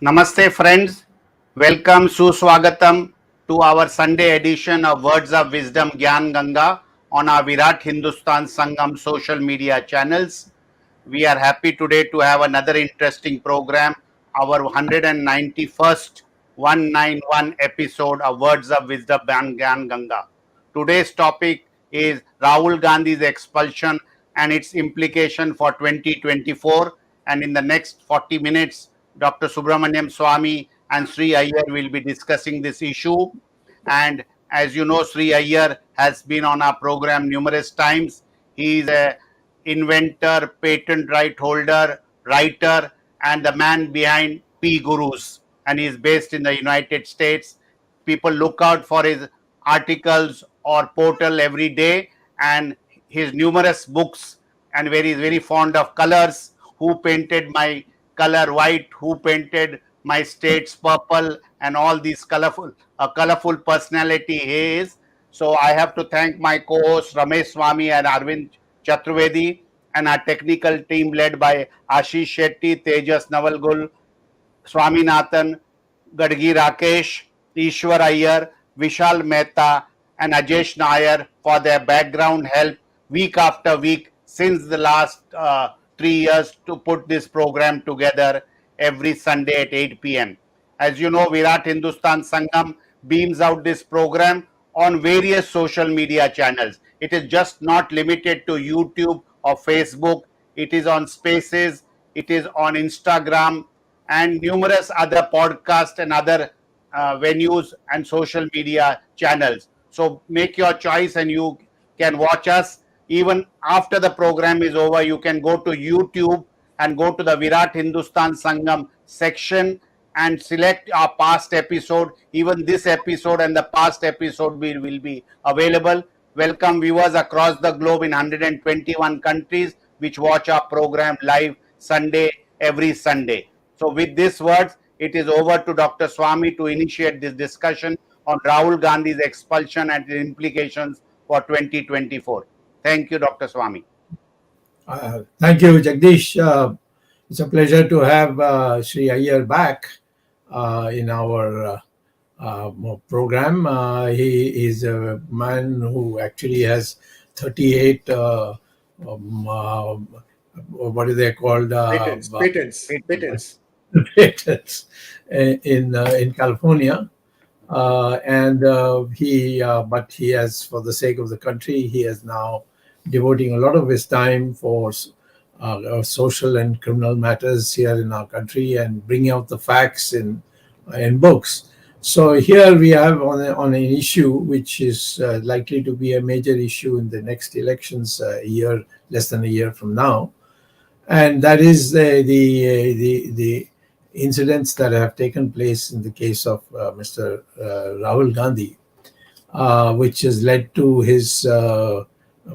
Namaste friends, welcome Suswagatam to our Sunday edition of Words of Wisdom Gyan Ganga on our Virat Hindustan Sangam social media channels. We are happy today to have another interesting program, our 191st 191 episode of Words of Wisdom Gyan Ganga. Today's topic is Rahul Gandhi's expulsion and its implication for 2024, and in the next 40 minutes Dr. Subramanian Swamy and Sree Iyer will be discussing this issue. And as you know, Sree Iyer has been on our program numerous times. He is a inventor, patent right holder, writer, and the man behind P Gurus. And he is based in the United States. People look out for his articles or portal every day, and his numerous books. And very fond of colors. Who painted my color white? Who painted my states purple? And all these colorful personality he is. So I have to thank my co-hosts Ramesh Swamy and Arvind Chaturvedi, and our technical team led by Ashish Shetty, Tejas Navalgul, Swaminathan, Gadgi Rakesh, Ishwar Iyer, Vishal Mehta, and Ajesh Nair for their background help week after week since the last 3 years to put this program together every Sunday at 8 p.m. As you know, Virat Hindustan Sangam beams out this program on various social media channels. It is just not limited to YouTube or Facebook. It is on Spaces, it is on Instagram, and numerous other podcasts and other venues and social media channels. So make your choice and you can watch us. Even after the program is over, you can go to YouTube and go to the Virat Hindustan Sangam section and select our past episode. Even this episode and the past episode will be available. Welcome viewers across the globe in 121 countries which watch our program live every Sunday. So with these words, it is over to Dr. Swamy to initiate this discussion on Rahul Gandhi's expulsion and the implications for 2024. Thank you, Dr. Swamy. Thank you, Jagdish. It's a pleasure to have Sree Iyer back in our program. He is a man who actually has 38 what are they called? Patents. Patents in California. But he has, for the sake of the country, he is now devoting a lot of his time for social and criminal matters here in our country and bringing out the facts in books. So here we have on an issue which is likely to be a major issue in the next elections, less than a year from now, and that is the incidents that have taken place in the case of Mr. Rahul Gandhi, which has led to his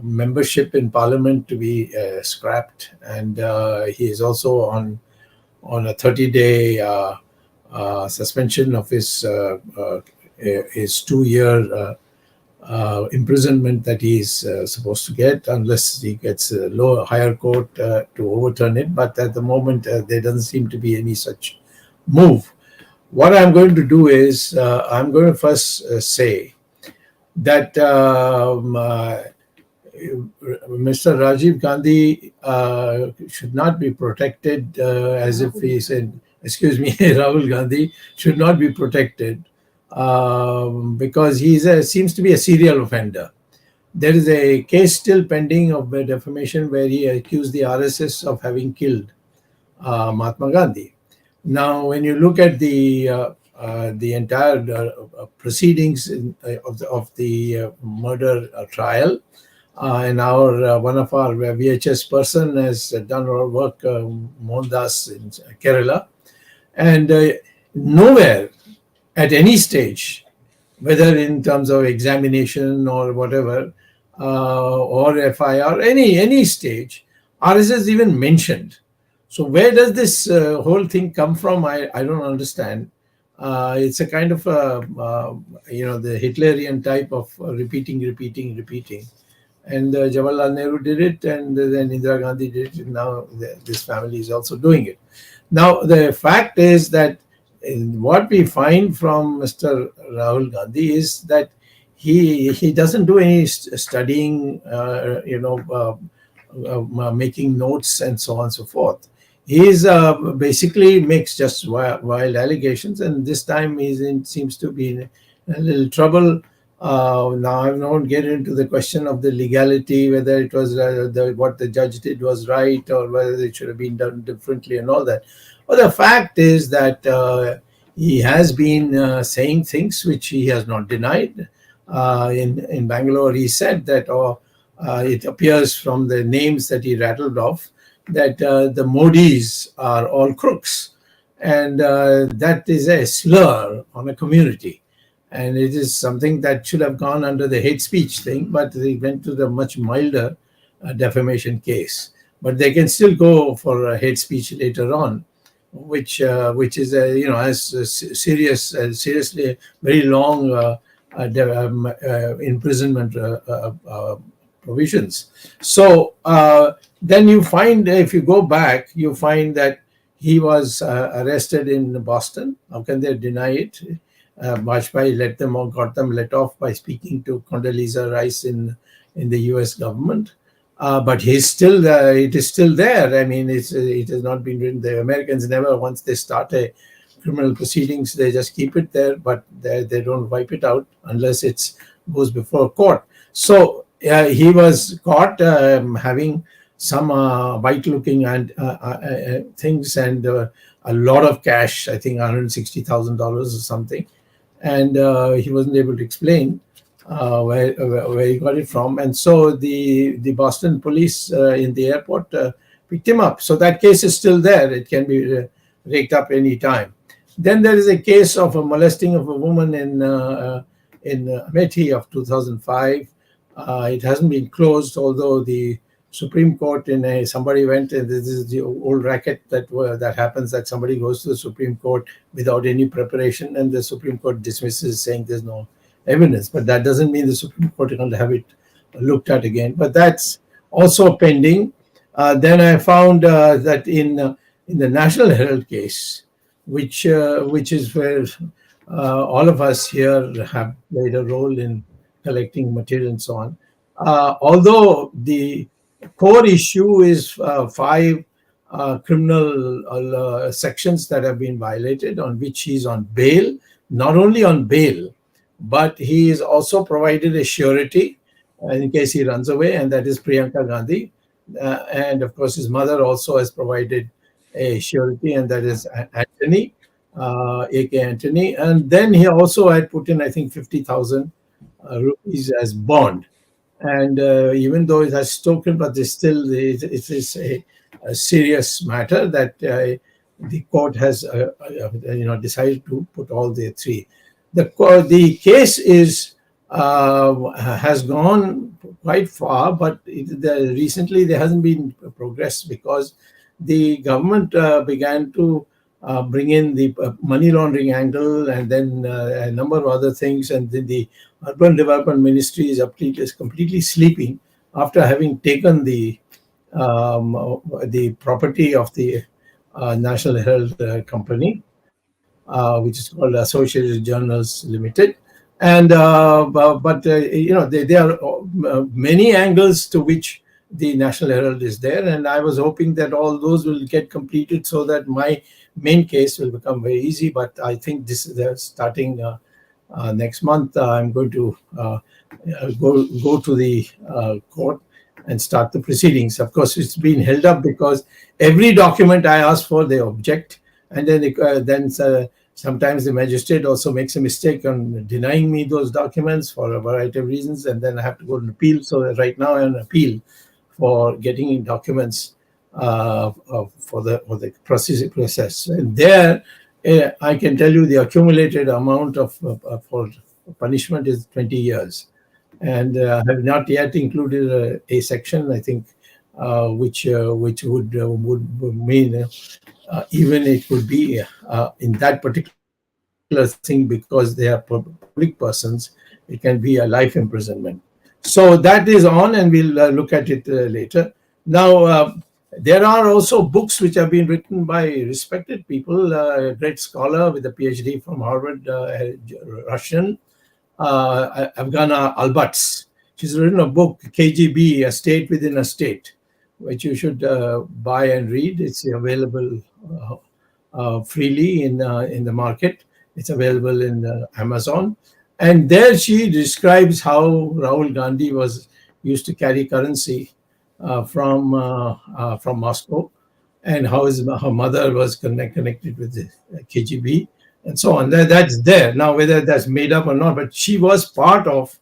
membership in Parliament to be scrapped, and he is also on a 30-day suspension of his 2-year imprisonment that he is supposed to get, unless he gets a higher court to overturn it. But at the moment, there doesn't seem to be any such move. What I'm going to do is I'm going to first say that Mr. Rajiv Gandhi should not be protected as if he said, excuse me, Rahul Gandhi should not be protected because he seems to be a serial offender. There is a case still pending of defamation where he accused the RSS of having killed Mahatma Gandhi. Now, when you look at the entire proceedings of the murder trial, and one of our VHS person has done our work, Mohandas in Kerala, and nowhere at any stage, whether in terms of examination or whatever, or FIR, any stage, RSS is even mentioned. So where does this whole thing come from? I don't understand. It's a kind of the Hitlerian type of repeating. And Jawaharlal Nehru did it, and then Indira Gandhi did it, and now this family is also doing it. Now, the fact is that what we find from Mr. Rahul Gandhi is that he doesn't do any studying, making notes and so on and so forth. He's basically makes just wild allegations, and this time seems to be in a little trouble. Now I won't get into the question of the legality, whether it was what the judge did was right or whether it should have been done differently and all that. But the fact is that he has been saying things which he has not denied. In Bangalore, he said that, it appears from the names that he rattled off, that the Modis are all crooks, and that is a slur on a community. And it is something that should have gone under the hate speech thing, but they went to the much milder defamation case. But they can still go for hate speech later on, which is seriously very long imprisonment provisions. So then you find, if you go back, you find that he was arrested in Boston. How can they deny it? Vajpayee got them let off by speaking to Condoleezza Rice in the U.S. government. But it is still there. I mean, it has not been written. The Americans never, once they start a criminal proceedings, they just keep it there, but they don't wipe it out unless it goes before court. So he was caught having some white-looking and things and a lot of cash. I think $160,000 or something, and he wasn't able to explain where he got it from. And so the Boston police in the airport picked him up. So that case is still there. It can be raked up any time. Then there is a case of a molesting of a woman in Amethi of 2005. It hasn't been closed, although the Supreme Court somebody went, and this is the old racket that happens, that somebody goes to the Supreme Court without any preparation, and the Supreme Court dismisses, saying there's no evidence. But that doesn't mean the Supreme Court is going to have it looked at again. But that's also pending. Then I found that in the National Herald case, which is where all of us here have played a role in collecting material and so on. Although the core issue is 5 criminal sections that have been violated, on which he's on bail, not only on bail, but he is also provided a surety in case he runs away, and that is Priyanka Gandhi. And of course, his mother also has provided a surety, and that is Anthony, A.K. Anthony. And then he also had put in, I think, 50,000 rupees as bond. And even though it has spoken, but it is a serious matter that the court has decided to put all the 3. The case has gone quite far, but recently there hasn't been progress, because the government began to bring in the money laundering angle, and then a number of other things, and then the Urban Development Ministry is completely sleeping after having taken the property of the National Herald Company, which is called Associated Journals Limited. And there are many angles to which the National Herald is there, and I was hoping that all those will get completed so that my main case will become very easy. But I think they're starting next month. I'm going to go to the court and start the proceedings. Of course, it's been held up because every document I ask for, they object, and then sometimes the magistrate also makes a mistake on denying me those documents for a variety of reasons, and then I have to go to appeal. So right now I'm on appeal for getting in documents for the process. And there, I can tell you the accumulated amount for punishment is 20 years. And I have not yet included a section, I think, which would mean even it could be in that particular thing, because they are public persons, it can be a life imprisonment. So that is on, and we'll look at it later. Now, There are also books which have been written by respected people. A great scholar with a PhD from Harvard, Russian, Afghana Albatz. She's written a book, KGB, A State Within a State, which you should buy and read. It's available freely in the market. It's available in Amazon. And there she describes how Rahul Gandhi used to carry currency from Moscow, and how her mother was connected with the KGB, and so on. That's there. Now, whether that's made up or not, but she was part of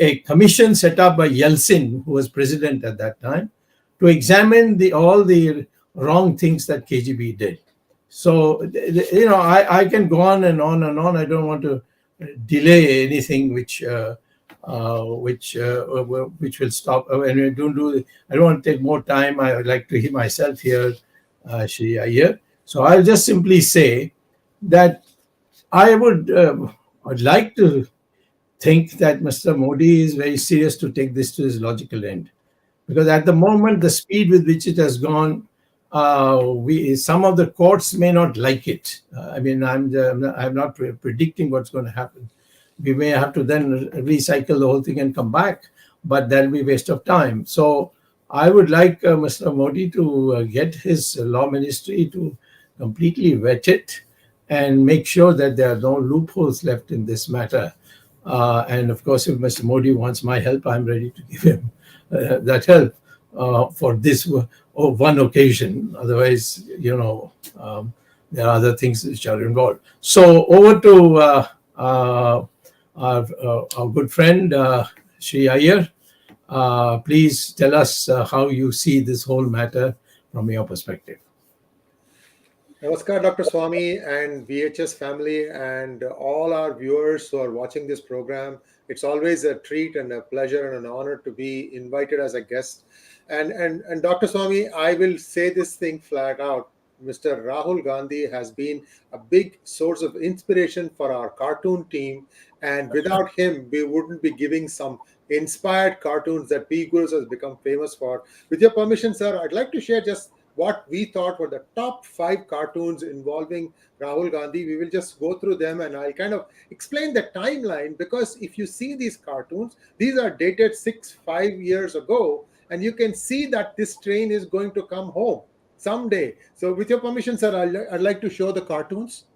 a commission set up by Yeltsin, who was president at that time, to examine all the wrong things that KGB did. So, I can go on and on and on. I don't want to delay anything which will stop. And I don't want to take more time. I would like to hear myself here, Sree Iyer. So I'll just simply say that I'd like to think that Mr. Modi is very serious to take this to its logical end, because at the moment, the speed with which it has gone, some of the courts may not like it. I'm not predicting what's going to happen. We may have to then recycle the whole thing and come back, but that'll be a waste of time. So I would like Mr. Modi to get his law ministry to completely vet it and make sure that there are no loopholes left in this matter. And of course, if Mr. Modi wants my help, I'm ready to give him that help for this one occasion. Otherwise, there are other things which are involved. So over to our good friend, Sree Iyer. Please tell us how you see this whole matter from your perspective. Namaskar, Dr. Swamy and VHS family and all our viewers who are watching this program. It's always a treat and a pleasure and an honor to be invited as a guest. And Dr. Swamy, I will say this thing flat out. Mr. Rahul Gandhi has been a big source of inspiration for our cartoon team. And without him, we wouldn't be giving some inspired cartoons that P. Gurus has become famous for. With your permission, sir, I'd like to share just what we thought were the top 5 cartoons involving Rahul Gandhi. We will just go through them and I'll kind of explain the timeline, because if you see these cartoons, these are dated 5 years ago, and you can see that this train is going to come home someday. So with your permission, sir, I'd like to show the cartoons.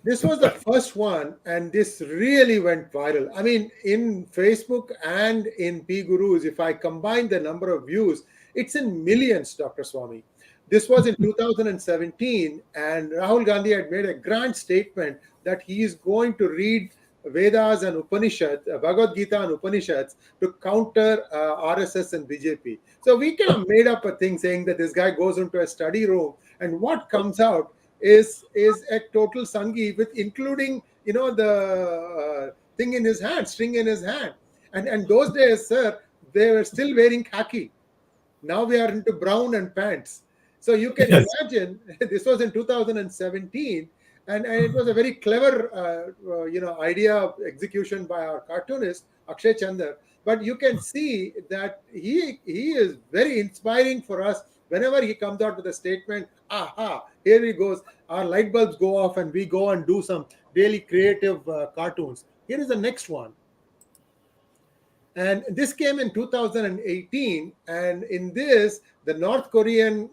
This was the first one, and this really went viral. I mean, in Facebook and in P Gurus, if I combine the number of views, it's in millions, Dr. Swamy. This was in 2017, and Rahul Gandhi had made a grand statement that he is going to read Vedas and Upanishads, Bhagavad Gita and Upanishads to counter RSS and BJP. So we kind of made up a thing saying that this guy goes into a study room, and what comes out is a total Sangi, with including the thing in his hand, string in his hand. And those days, sir, they were still wearing khaki. Now we are into brown and pants. So you can imagine, this was in 2017, and it was a very clever idea of execution by our cartoonist Akshay Chandar. But you can see that he is very inspiring for us. Whenever he comes out with a statement, aha, here he goes, our light bulbs go off and we go and do some really creative cartoons. Here is the next one. And this came in 2018. And in this, the North Korean,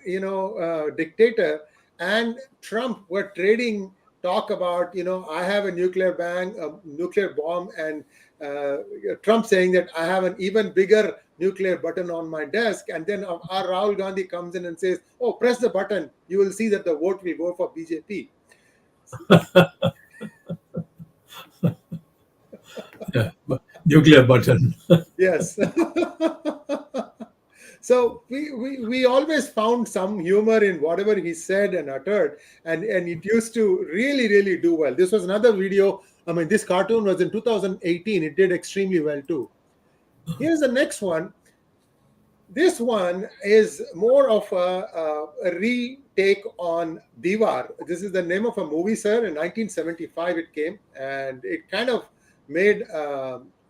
dictator and Trump were trading talk about, I have a nuclear bomb, and Trump saying that I have an even bigger nuclear button on my desk. And then our Rahul Gandhi comes in and says, oh, press the button. You will see that the vote will go for BJP. Nuclear button. Yes. So we always found some humor in whatever he said and uttered, and it used to really, really do well. This was another video. I mean, this cartoon was in 2018. It did extremely well too. Here's the next one. This one is more of a retake on Diwar. This is the name of a movie, sir. In 1975 it came, and it kind of made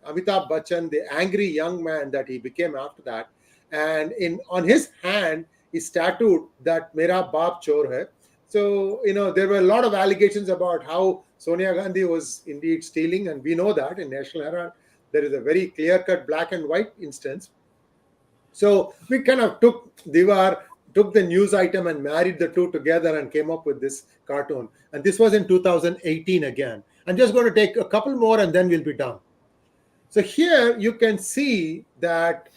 Amitabh Bachchan, the angry young man that he became after that. And on his hand, is tattooed that Mera Baap Chor hai. So, there were a lot of allegations about how Sonia Gandhi was indeed stealing, and we know that in National Herald there is a very clear-cut black and white instance. So we kind of took the news item and married the two together and came up with this cartoon. And this was in 2018 again. I'm just going to take a couple more and then we'll be done. So here you can see that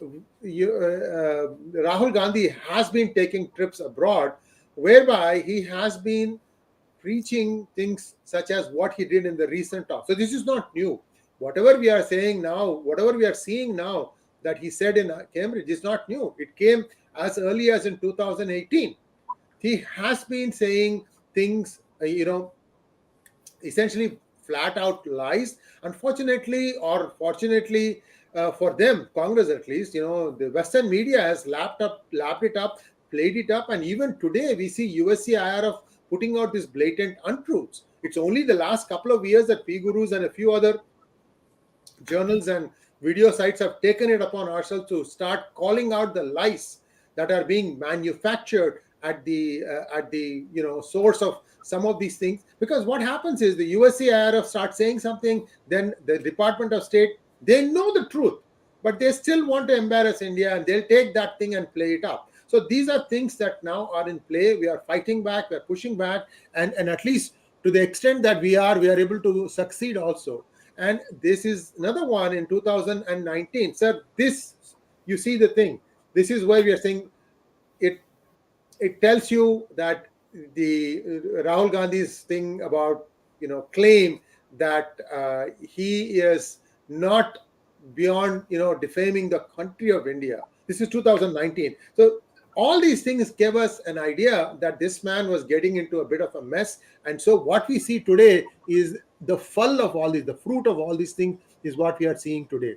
Rahul Gandhi has been taking trips abroad, whereby he has been preaching things such as what he did in the recent talk. So this is not new. Whatever we are saying now, whatever we are seeing now that he said in Cambridge is not new. It came as early as in 2018. He has been saying things, essentially flat out lies. Unfortunately, or fortunately for them, Congress at least, the Western media has lapped it up, played it up, and even today we see USCIRF putting out these blatant untruths. It's only the last couple of years that P Gurus and a few other journals and video sites have taken it upon ourselves to start calling out the lies that are being manufactured at the source of some of these things. Because what happens is the USCIRF starts saying something, then the Department of State, they know the truth, but they still want to embarrass India, and they'll take that thing and play it up. So these are things that now are in play. We are fighting back, we are pushing back, and at least to the extent that we are able to succeed also. And this is another one in 2019. Sir, this, you see the thing. This is where we are saying it tells you that the Rahul Gandhi's thing about, claim that he is not beyond, defaming the country of India. This is 2019. So all these things gave us an idea that this man was getting into a bit of a mess. And so what we see today is the full of all these, the fruit of all these things is what we are seeing today.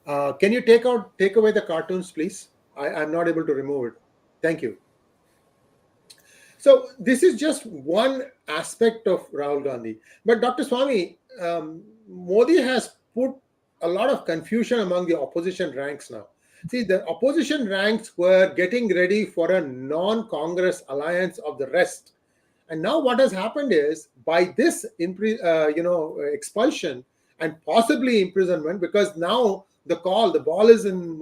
Can you take away the cartoons, please? I'm not able to remove it. Thank you. So this is just one aspect of Rahul Gandhi. But Dr. Swamy, Modi has put a lot of confusion among the opposition ranks now. See, the opposition ranks were getting ready for a non-Congress alliance of the rest. And now what has happened is, by this expulsion and possibly imprisonment, because now the ball is in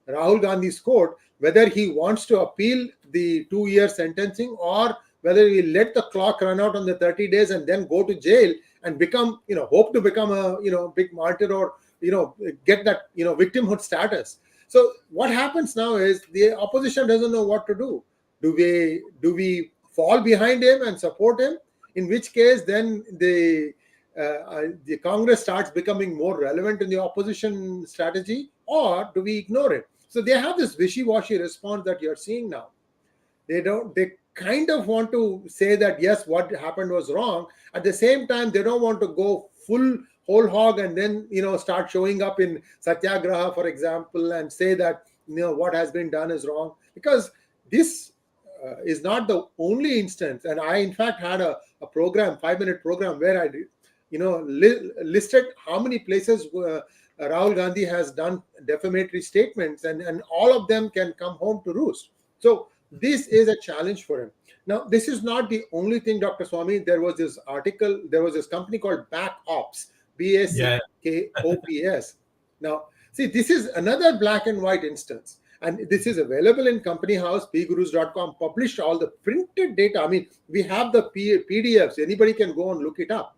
Rahul Gandhi's court, whether he wants to appeal the 2-year sentencing or whether he let the clock run out on the 30 days and then go to jail and become, hope to become a, big martyr or, get that, victimhood status. So what happens now is the opposition doesn't know what to do. Do we fall behind him and support him? In which case, then the Congress starts becoming more relevant in the opposition strategy, or do we ignore it? So they have this wishy-washy response that you're seeing now. They kind of want to say that, yes, what happened was wrong. At the same time, they don't want to go whole hog and then, start showing up in Satyagraha, for example, and say that, what has been done is wrong. Because this is not the only instance. And I, in fact, had a program, 5-minute program, where I listed how many places Rahul Gandhi has done defamatory statements, and all of them can come home to roost. So this is a challenge for him. Now, this is not the only thing, Dr. Swamy. There was this article, there was this company called Back Ops, BACKOPS. Now, see, this is another black and white instance. And this is available in Company House, pgurus.com, published all the printed data. I mean, we have the PDFs. Anybody can go and look it up.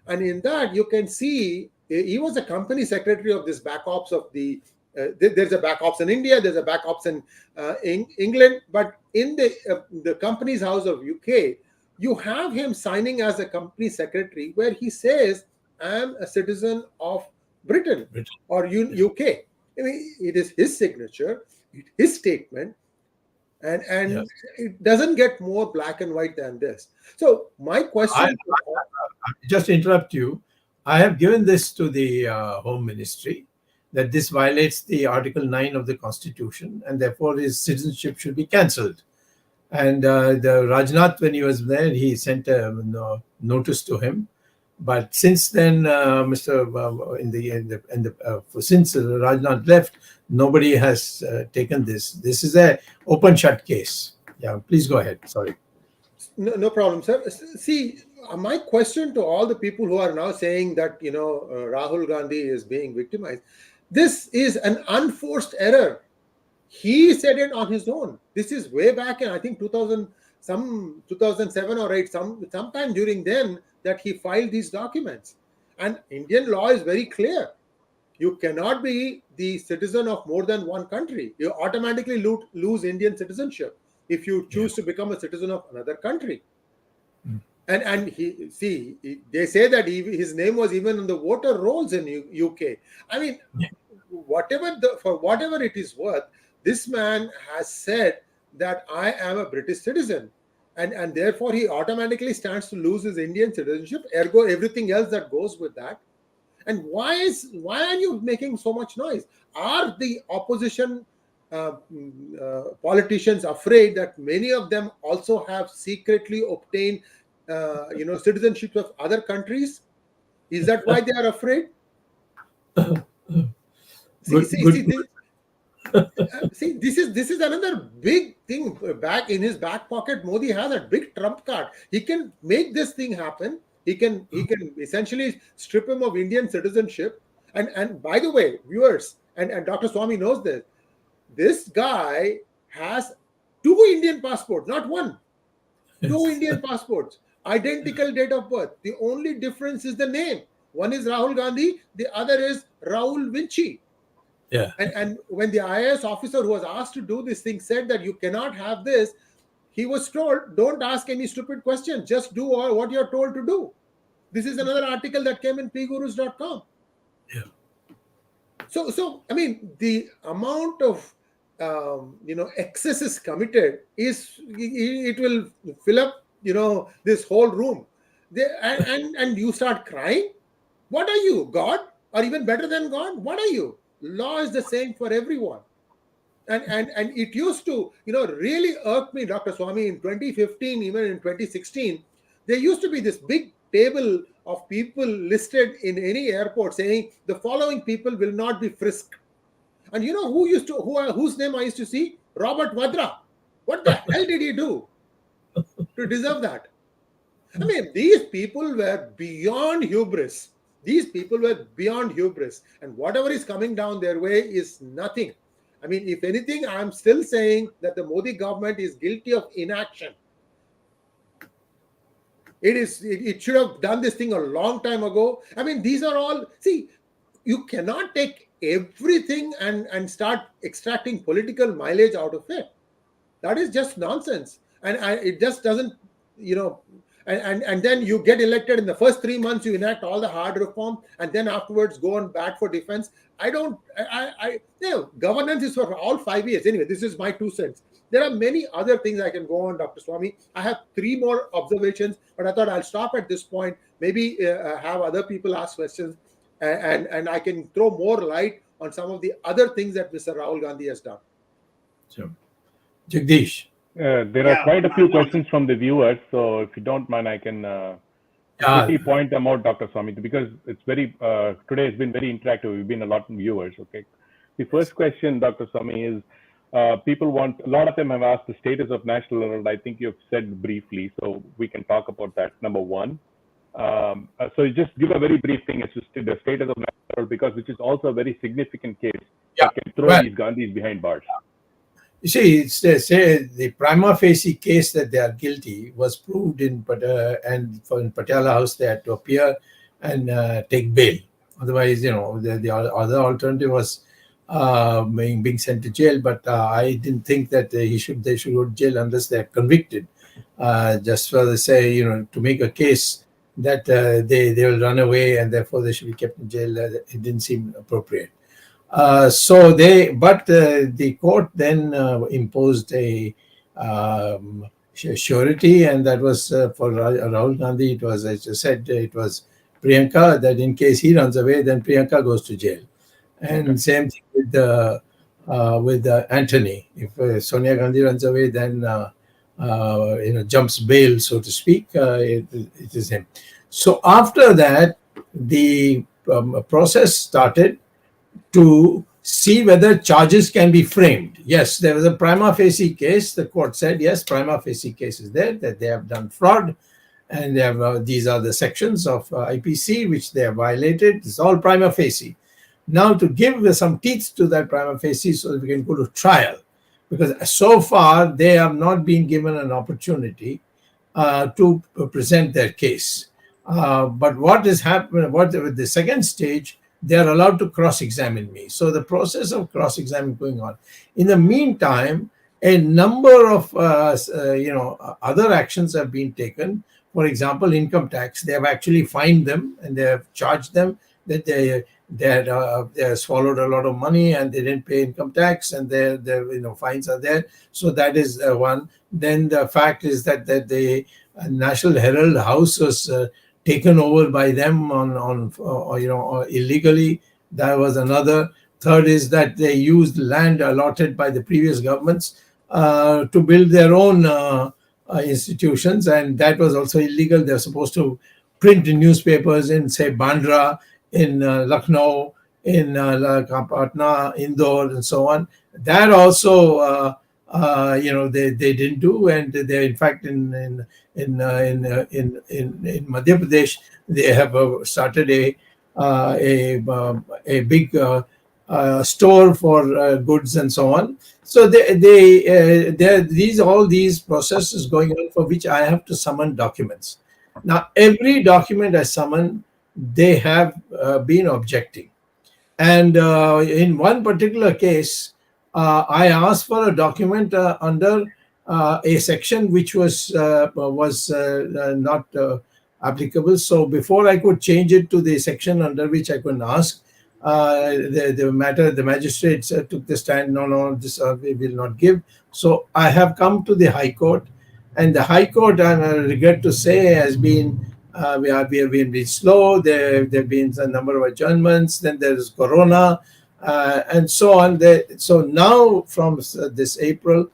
And in that, you can see, he was a company secretary of this Back Ops of the, there's a Back Ops in India, there's a Back Ops in England, but in the Company's House of UK, you have him signing as a company secretary where he says, I'm a citizen of Britain or UK. I mean, it is his signature, his statement, and yes, it doesn't get more black and white than this. So my question... just interrupt you. I have given this to the Home Ministry, that this violates the Article 9 of the Constitution, and therefore his citizenship should be cancelled. And the Rajnath, when he was there, he sent a notice to him. But since then, since Rajnath left, nobody has taken this. This is a open shut case. Yeah, please go ahead. Sorry. No problem, sir. See, my question to all the people who are now saying that Rahul Gandhi is being victimized, this is an unforced error. He said it on his own. This is way back in, I think, 2007 or 8, sometime during then that he filed these documents. And Indian law is very clear. You cannot be the citizen of more than one country. You automatically lose Indian citizenship if you choose to become a citizen of another country. And they say that his name was even on the voter rolls in UK. I mean, for whatever it is worth, this man has said that I am a British citizen, and therefore he automatically stands to lose his Indian citizenship, ergo everything else that goes with that. And why are you making so much noise? Are the opposition politicians afraid that many of them also have secretly obtained citizenship of other countries? Is that why they are afraid? See, this is another big thing back in his back pocket. Modi has a big trump card. He can make this thing happen. He can essentially strip him of Indian citizenship. And by the way, viewers, and Dr. Swamy knows this, this guy has 2 Indian passports, not one. 2 Indian passports, identical date of birth. The only difference is the name. One is Rahul Gandhi, the other is Rahul Vinci. Yeah. And when the IAS officer who was asked to do this thing said that you cannot have this, he was told, don't ask any stupid questions. Just do what you're told to do. This is another article that came in pgurus.com. Yeah. So I mean, the amount of excesses committed it will fill up this whole room. And you start crying. What are you, God? Or even better than God? What are you? Law is the same for everyone. And it used to really irk me, Dr. Swamy, in 2015, even in 2016, there used to be this big table of people listed in any airport saying the following people will not be frisked. And you know whose name I used to see? Robert Vadra. What the hell did he do to deserve that? I mean, these people were beyond hubris. And whatever is coming down their way is nothing. I mean, if anything, I'm still saying that the Modi government is guilty of inaction. It should have done this thing a long time ago. I mean, these are all, you cannot take everything and start extracting political mileage out of it. That is just nonsense. And it just doesn't, and then you get elected in the first 3 months, you enact all the hard reform, and then afterwards go on bad for defense. Governance is for all 5 years. Anyway, this is my 2 cents. There are many other things I can go on, Dr. Swamy. I have 3 more observations, but I thought I'll stop at this point. Maybe have other people ask questions, and I can throw more light on some of the other things that Mr. Rahul Gandhi has done. Sure. Jagdish. There are quite a few questions from the viewers, so if you don't mind, I can quickly point them out, Dr. Swamy, because it's today has been very interactive. We've been a lot of viewers. Okay, the first question, Dr. Swamy, is a lot of them have asked the status of National Herald. I think you've said briefly, so we can talk about that. Number one, so just give a very brief thing as to the status of National Herald, because which is also a very significant case that can throw these Gandhis behind bars. You see, it's the prima facie case that they are guilty was proved in Patiala House. They had to appear and take bail. Otherwise, the other alternative was being sent to jail. But I didn't think that they should go to jail unless they are convicted. Just for to make a case that they will run away and therefore they should be kept in jail. It didn't seem appropriate. The court then imposed a surety, and that was for Rahul Gandhi. It was, as I said, it was Priyanka, that in case he runs away, then Priyanka goes to jail. And same thing with Anthony. If Sonia Gandhi runs away, then jumps bail, so to speak. It is him. So after that, the process started to see whether charges can be framed. Yes, there was a prima facie case. The court said, yes, prima facie case is there, that they have done fraud, and they have these are the sections of IPC which they have violated. It's all prima facie. Now to give some teeth to that prima facie so that we can go to trial, because so far they have not been given an opportunity to present their case. But what has happened, what with the second stage, they are allowed to cross-examine me. So the process of cross-examining going on. In the meantime, a number of other actions have been taken. For example, income tax. They have actually fined them and they have charged them that they had swallowed a lot of money and they didn't pay income tax, and their fines are there. So that is one. Then the fact is that the National Herald house was taken over by them on illegally. That was another. Third is that they used land allotted by the previous governments to build their own institutions, and that was also illegal. They're supposed to print newspapers in, say, Bandra, in Lucknow, in Patna, Indore, and so on. That also, they didn't do, and they, in fact, in Madhya Pradesh, they have started a big store for goods and so on. So all these processes going on for which I have to summon documents. Now, every document I summon, they have been objecting. And in one particular case, I asked for a document under a section which was not applicable. So before I could change it to the section under which I could ask, the magistrates took the stand. No, this we will not give. So I have come to the High Court, and the High Court, I regret to say, has been we have been slow. There have been a number of adjournments. Then there is Corona, and so on. So now from this April,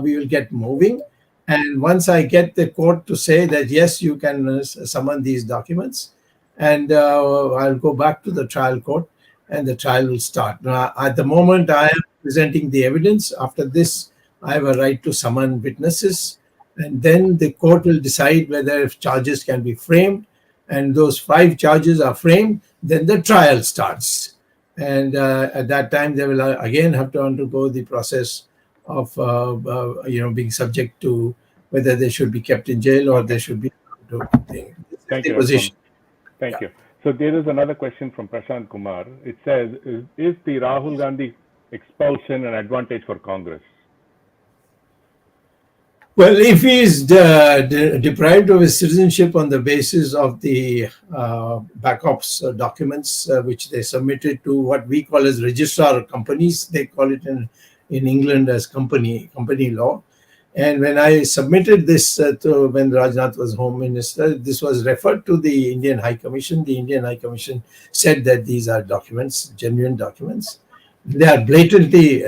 we will get moving. And once I get the court to say that yes, you can summon these documents, and I'll go back to the trial court, and the trial will start. Now, at the moment, I am presenting the evidence. After this, I have a right to summon witnesses, and then the court will decide whether if charges can be framed, and those 5 charges are framed, then the trial starts. And at that time, they will again have to undergo the process of being subject to whether they should be kept in jail or they should be. Thank you. Thank you. So there is another question from Prashant Kumar. It says, is the Rahul Gandhi expulsion an advantage for Congress? Well, if he is deprived of his citizenship on the basis of the backups documents which they submitted to what we call as registrar companies, they call it in England as company law. And when I submitted this when Rajnath was Home Minister, this was referred to the Indian High Commission. The Indian High Commission said that these are documents, genuine documents. They are blatantly,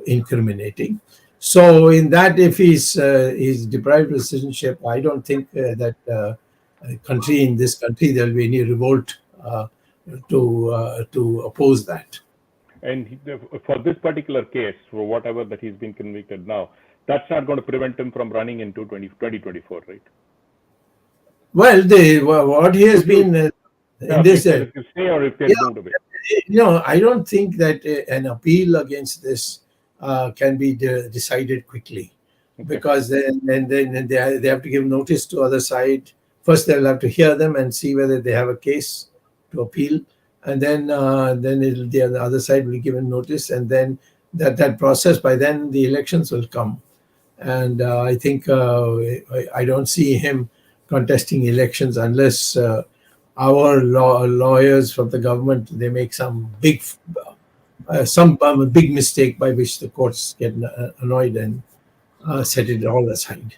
incriminating. So in that, if he's deprived of citizenship, I don't think that in this country there will be any revolt to oppose that. And for this particular case, for whatever that he's been convicted now, that's not going to prevent him from running into 2024, right? Well, what he has been in this. If you say or if they're moved away. I don't think that an appeal against this can be decided quickly, because then they have to give notice to other side. First, they'll have to hear them and see whether they have a case to appeal, and then the other side will give a notice, and then that process. By then, the elections will come, and I think I don't see him contesting elections unless our lawyers from the government they make some big mistake by which the courts get annoyed and set it all aside.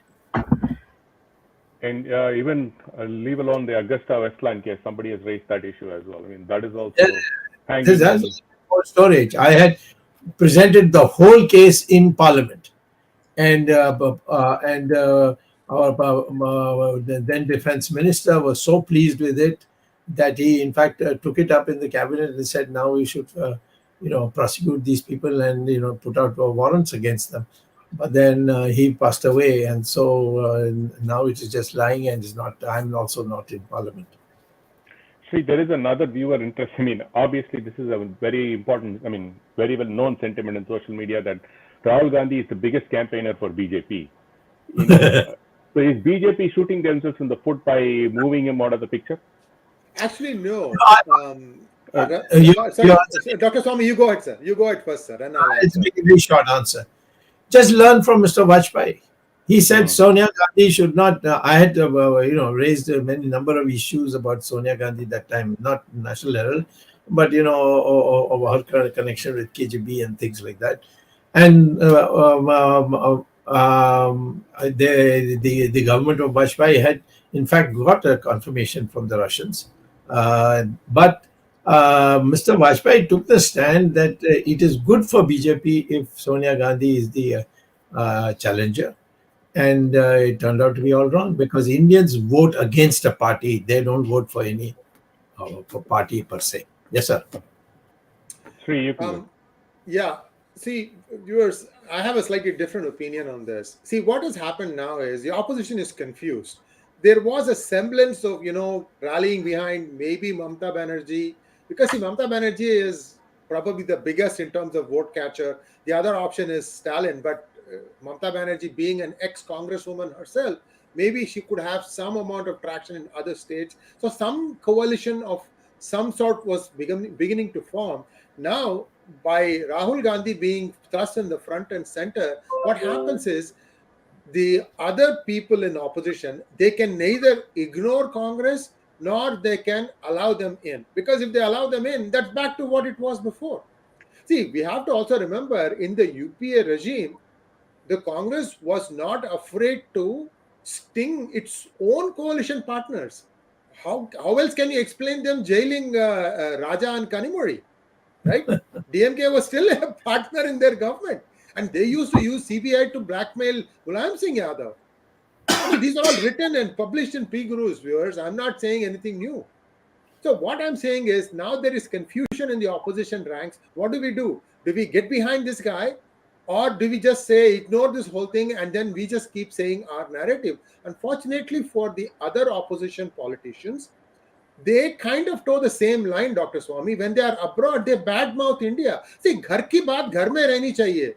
And even leave alone the Augusta Westland case, somebody has raised that issue as well. I mean, that is also hanging. That's storage. I had presented the whole case in Parliament, and the then defense minister was so pleased with it that he, in fact, took it up in the cabinet and said, now we should, prosecute these people and, put out warrants against them. But then he passed away, and so now it is just lying, and is not. I'm also not in parliament. See, there is another viewer interest. I mean, obviously, this is a very important, very well known sentiment in social media that Rahul Gandhi is the biggest campaigner for BJP. So is BJP shooting themselves in the foot by moving him out of the picture? Actually, no. Dr. Swamy, you go ahead, sir. You go ahead first, sir. And it's a very short answer. Just learn from Mr. Vajpayee. He said Sonia Gandhi should not. I had raised a number of issues about Sonia Gandhi that time, not National Herald, but of her connection with KGB and things like that. And the government of Vajpayee had, in fact, got a confirmation from the Russians, but Mr. Vajpayee took the stand that it is good for BJP if Sonia Gandhi is the challenger. And it turned out to be all wrong, because Indians vote against a party. They don't vote for any party per se. Yes, sir. Sree, you can go. Yeah. See, viewers, I have a slightly different opinion on this. See, what has happened now is the opposition is confused. There was a semblance of, rallying behind maybe Mamata Banerjee, because Mamata Banerjee is probably the biggest in terms of vote catcher. The other option is Stalin, but Mamata Banerjee, being an ex-congresswoman herself, maybe she could have some amount of traction in other states. So some coalition of some sort was beginning to form. Now, by Rahul Gandhi being thrust in the front and center, what happens is the other people in opposition, they can neither ignore Congress nor they can allow them in. Because if they allow them in, that's back to what it was before. See, we have to also remember, in the UPA regime, the Congress was not afraid to sting its own coalition partners. How else can you explain them jailing Raja and Kanimuri? Right? DMK was still a partner in their government. And they used to use CBI to blackmail Mulayam Singh Yadav. These are all written and published in P Guru's, viewers. I'm not saying anything new. So what I'm saying is, now there is confusion in the opposition ranks. What do? Do we get behind this guy? Or do we just say, ignore this whole thing, and then we just keep saying our narrative? Unfortunately for the other opposition politicians, they kind of toe the same line, Dr. Swamy. When they are abroad, they badmouth India. See, ghar ki baat ghar mein rehni chahiye.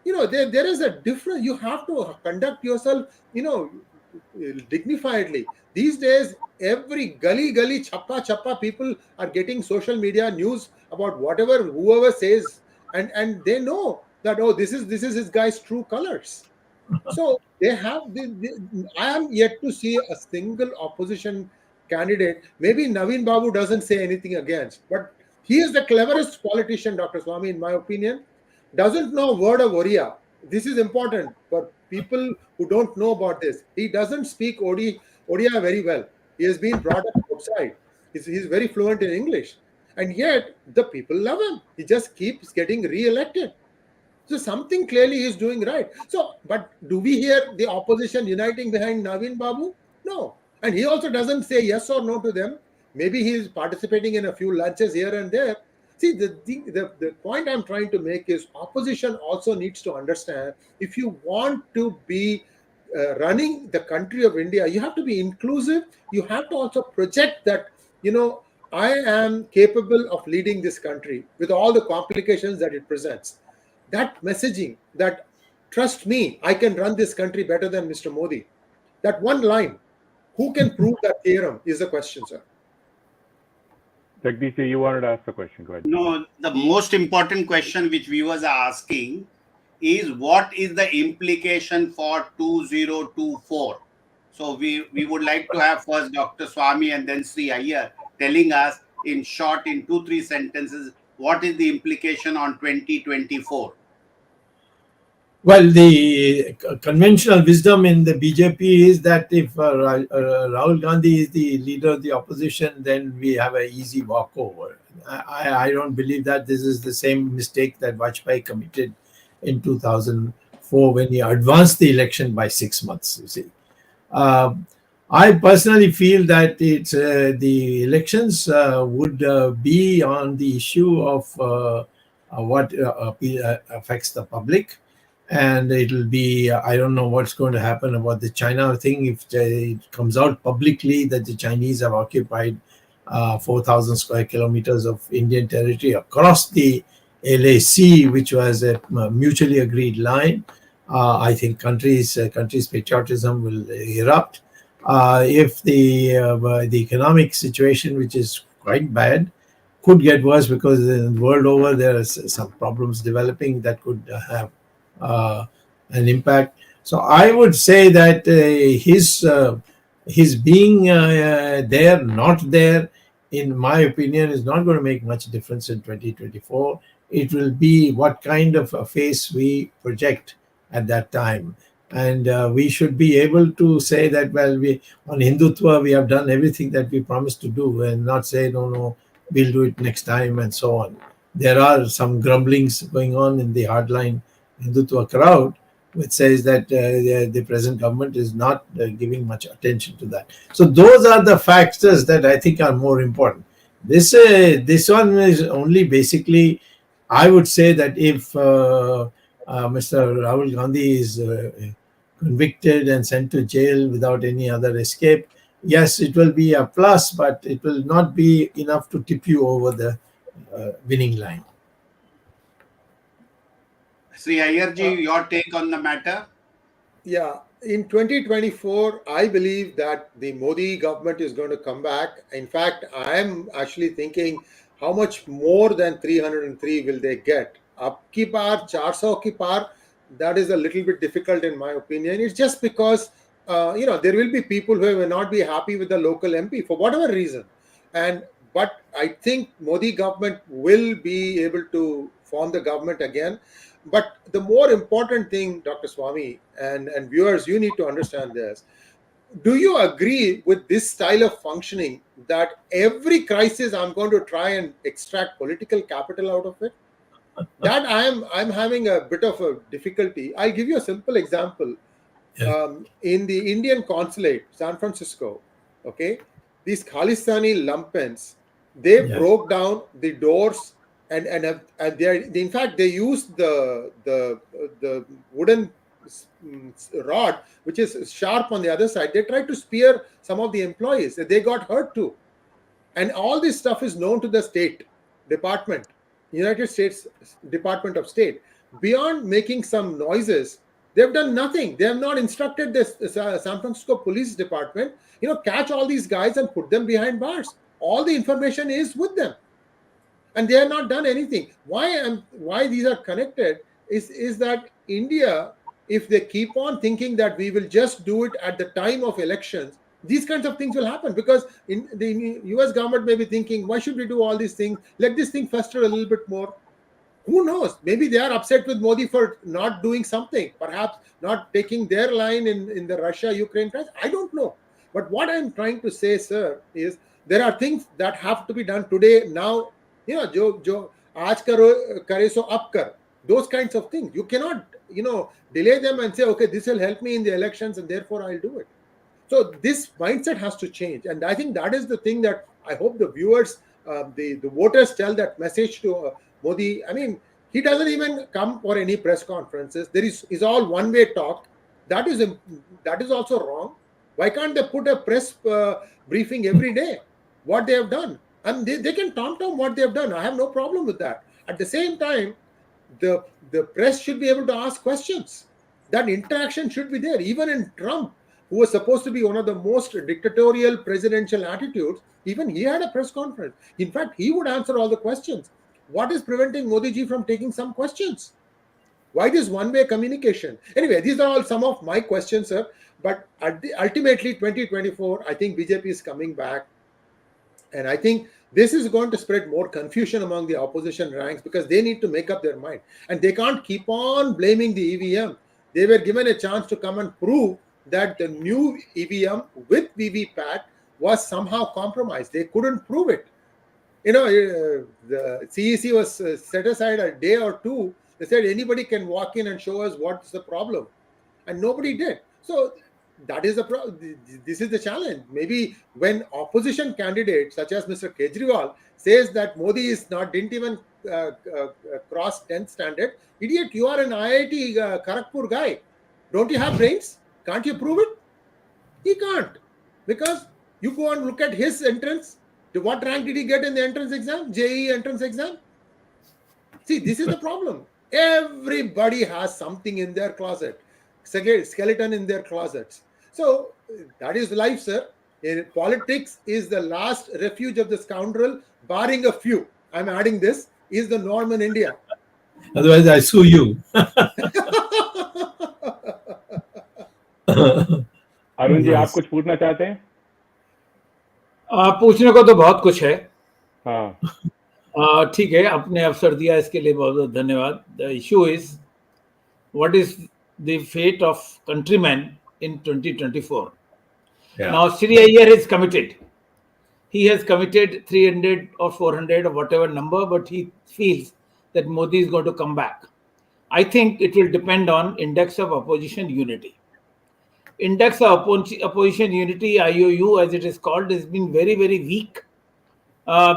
There is a difference. You have to conduct yourself, dignifiedly. These days, every gully, chappa, people are getting social media news about whoever says, and they know that, this is this guy's true colors. So they have. I am yet to see a single opposition candidate. Maybe Naveen Babu doesn't say anything against, but he is the cleverest politician, Dr. Swamy, in my opinion. Doesn't know a word of Oriya. This is important for people who don't know about this. He doesn't speak Oriya very well. He has been brought up outside. He's very fluent in English. And yet, the people love him. He just keeps getting re-elected. So something clearly he's doing right. So, but do we hear the opposition uniting behind Naveen Babu? No. And he also doesn't say yes or no to them. Maybe he's participating in a few lunches here and there. See, the point I'm trying to make is, opposition also needs to understand, if you want to be running the country of India, you have to be inclusive. You have to also project that, I am capable of leading this country with all the complications that it presents. That messaging, that trust me, I can run this country better than Mr. Modi. That one line, who can prove that theorem, is the question, sir. Jagdish, you wanted to ask the question. Go ahead. No, the most important question which viewers are asking is, what is the implication for 2024? So we would like to have first Dr. Swamy and then Sree Iyer telling us in short, in 2-3 sentences, what is the implication on 2024? Well, the conventional wisdom in the BJP is that if Rahul Gandhi is the leader of the opposition, then we have an easy walkover. I don't believe that. This is the same mistake that Vajpayee committed in 2004 when he advanced the election by 6 months, you see. I personally feel that it's the elections would be on the issue of what affects the public, and it'll be I don't know what's going to happen about the China thing if it comes out publicly that the Chinese have occupied 4,000 square kilometers of Indian territory across the LAC, which was a mutually agreed line. I think countries' patriotism will erupt. If the economic situation, which is quite bad, could get worse because the world over there are some problems developing that could have uh, an impact. So I would say that his being there, not there, in my opinion, is not going to make much difference in 2024. It will be what kind of a face we project at that time. And we should be able to say that, well, we on Hindutva, we have done everything that we promised to do, and not say, no, we'll do it next time, and so on. There are some grumblings going on in the hardline Hindutva crowd, which says that the present government is not giving much attention to that. So those are the factors that I think are more important. This one is only basically, I would say that if Mr. Rahul Gandhi is convicted and sent to jail without any other escape, yes, it will be a plus, but it will not be enough to tip you over the winning line. Sree Iyer ji, your take on the matter? Yeah, in 2024, I believe that the Modi government is going to come back. In fact, I am actually thinking how much more than 303 will they get? Up ki par, 400 ki par, that is a little bit difficult in my opinion. It's just because, there will be people who will not be happy with the local MP for whatever reason. But I think Modi government will be able to form the government again. But the more important thing, Dr. Swamy and viewers, you need to understand this. Do you agree with this style of functioning that every crisis I'm going to try and extract political capital out of it? That I'm having a bit of a difficulty. I'll give you a simple example. Yeah. In the Indian consulate, San Francisco, okay, these Khalistani lumpens, they Yeah. broke down the doors and they in fact they used the wooden rod which is sharp on the other side. They tried to spear some of the employees. They got hurt too. And all this stuff is known to the State Department, United States Department of State. Beyond making some noises, they've done nothing. They have not instructed this San Francisco Police Department, catch all these guys and put them behind bars. All the information is with them, and they have not done anything. Why these are connected is that India, if they keep on thinking that we will just do it at the time of elections, these kinds of things will happen, because in the US government may be thinking, why should we do all these things? Let this thing fester a little bit more. Who knows? Maybe they are upset with Modi for not doing something, perhaps not taking their line in the Russia-Ukraine crisis. I don't know. But what I'm trying to say, sir, is there are things that have to be done today, now. Jo aaj kare so ab kar. Those kinds of things. You cannot, delay them and say, okay, this will help me in the elections and therefore I'll do it. So this mindset has to change. And I think that is the thing that I hope the viewers, the voters tell that message to Modi. I mean, he doesn't even come for any press conferences. There is all one-way talk. That is also wrong. Why can't they put a press briefing every day? What they have done. And they can tom-tom what they have done. I have no problem with that. At the same time, the press should be able to ask questions. That interaction should be there. Even in Trump, who was supposed to be one of the most dictatorial presidential attitudes, even he had a press conference. In fact, he would answer all the questions. What is preventing Modi ji from taking some questions? Why this one-way communication? Anyway, these are all some of my questions, sir. But ultimately, 2024, I think BJP is coming back. And I think this is going to spread more confusion among the opposition ranks, because they need to make up their mind. And they can't keep on blaming the EVM. They were given a chance to come and prove that the new EVM with VVPAT was somehow compromised. They couldn't prove it. The CEC was set aside a day or two. They said anybody can walk in and show us what's the problem. And nobody did. So that is this is the challenge. Maybe when opposition candidates such as Mr. Kejriwal says that Modi didn't even cross 10th standard, idiot, you are an IIT Kharagpur guy. Don't you have brains? Can't you prove it? He can't, because you go and look at his entrance. What rank did he get in the entrance exam? JEE entrance exam? See, this is the problem. Everybody has something in their closet, skeleton in their closets. So that is life, sir. Politics is the last refuge of the scoundrel, barring a few. I'm adding this, is the norm in India. Otherwise, I sue you. Arun ji, आप कुछ पूछना चाहते हैं? पूछने को तो बहुत कुछ है. हाँ, ठीक है, आपने अवसर दिया इसके लिए बहुत बहुत धन्यवाद. The issue is what is the fate of countryman in 2024. Yeah. Now Sree Iyer is committed. He has committed 300 or 400 or whatever number, but he feels that Modi is going to come back. I think it will depend on index of opposition unity. Index of opposition unity, IOU as it is called, has been very, very weak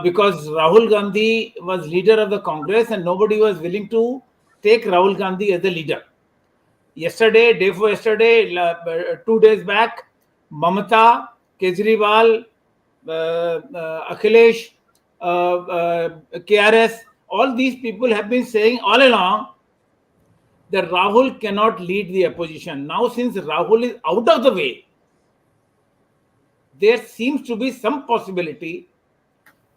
because Rahul Gandhi was leader of the Congress and nobody was willing to take Rahul Gandhi as the leader. Yesterday, day before yesterday, 2 days back, Mamata, Kejriwal, Akhilesh, KRS, all these people have been saying all along that Rahul cannot lead the opposition. Now, since Rahul is out of the way, there seems to be some possibility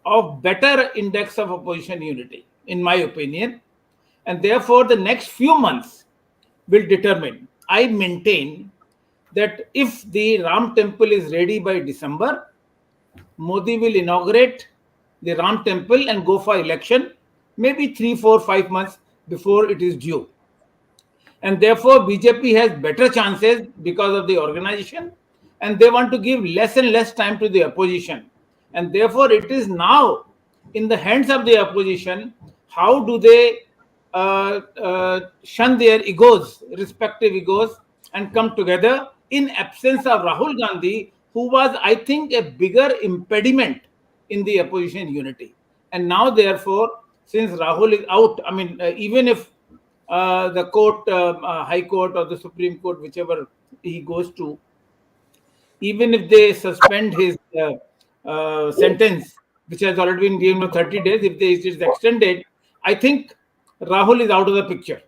of better index of opposition unity, in my opinion. And therefore, the next few months will determine. I maintain that if the Ram temple is ready by December, Modi will inaugurate the Ram temple and go for election maybe 3, 4, 5 months before it is due. And therefore, BJP has better chances because of the organization, and they want to give less and less time to the opposition. And therefore, it is now in the hands of the opposition. How do they shun their egos, respective egos, and come together in absence of Rahul Gandhi, who was, I think, a bigger impediment in the opposition unity. And now, therefore, since Rahul is out, I mean, even if the court, High Court or the Supreme Court, whichever he goes to, even if they suspend his sentence, which has already been given for 30 days, if it is extended, I think Rahul is out of the picture.